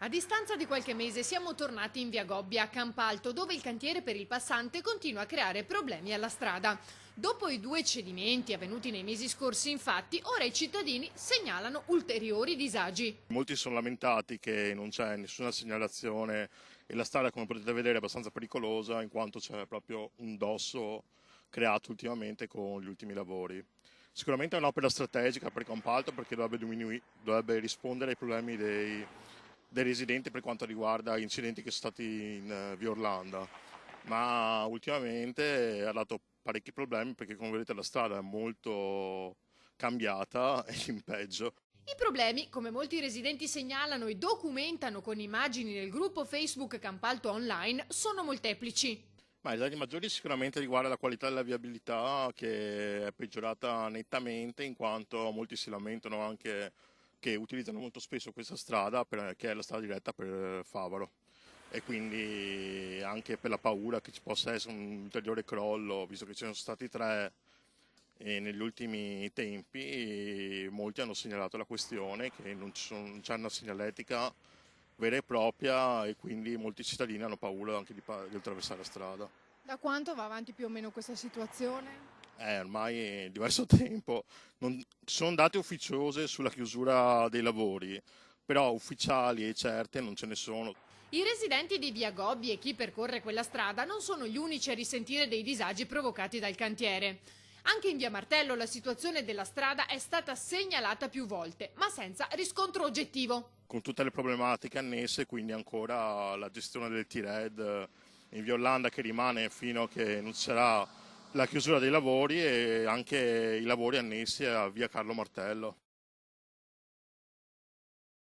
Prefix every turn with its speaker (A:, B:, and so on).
A: A distanza di qualche mese siamo tornati in via Gobbia a Campalto, dove il cantiere per il passante continua a creare problemi alla strada. Dopo i due cedimenti avvenuti nei mesi scorsi, infatti, ora i cittadini segnalano ulteriori disagi.
B: Molti sono lamentati che non c'è nessuna segnalazione e la strada, come potete vedere, è abbastanza pericolosa in quanto c'è proprio un dosso creato ultimamente con gli ultimi lavori. Sicuramente è un'opera strategica per Campalto perché dovrebbe rispondere ai problemi dei residenti per quanto riguarda gli incidenti che sono stati in via Orlando, ma ultimamente ha dato parecchi problemi perché, come vedete, la strada è molto cambiata e in peggio.
A: I problemi, come molti residenti segnalano e documentano con immagini nel gruppo Facebook Campalto Online, sono molteplici.
B: Ma i dati maggiori sicuramente riguarda la qualità della viabilità, che è peggiorata nettamente in quanto molti si lamentano anche che utilizzano molto spesso questa strada che è la strada diretta per Favaro, e quindi anche per la paura che ci possa essere un ulteriore crollo, visto che ce ne sono stati tre negli ultimi tempi. Molti hanno segnalato la questione che non c'è una segnaletica vera e propria, e quindi molti cittadini hanno paura anche di attraversare la strada.
C: Da quanto va avanti più o meno questa situazione?
B: Ormai è diverso tempo. Non ci sono date ufficiose sulla chiusura dei lavori, però ufficiali e certe non ce ne sono.
A: I residenti di via Gobbi e chi percorre quella strada non sono gli unici a risentire dei disagi provocati dal cantiere. Anche in via Martello la situazione della strada è stata segnalata più volte, ma senza riscontro oggettivo.
B: Con tutte le problematiche annesse, quindi ancora la gestione del T-Red in via Orlando che rimane fino a che non ci sarà la chiusura dei lavori, e anche i lavori annessi a via Carlo Martello.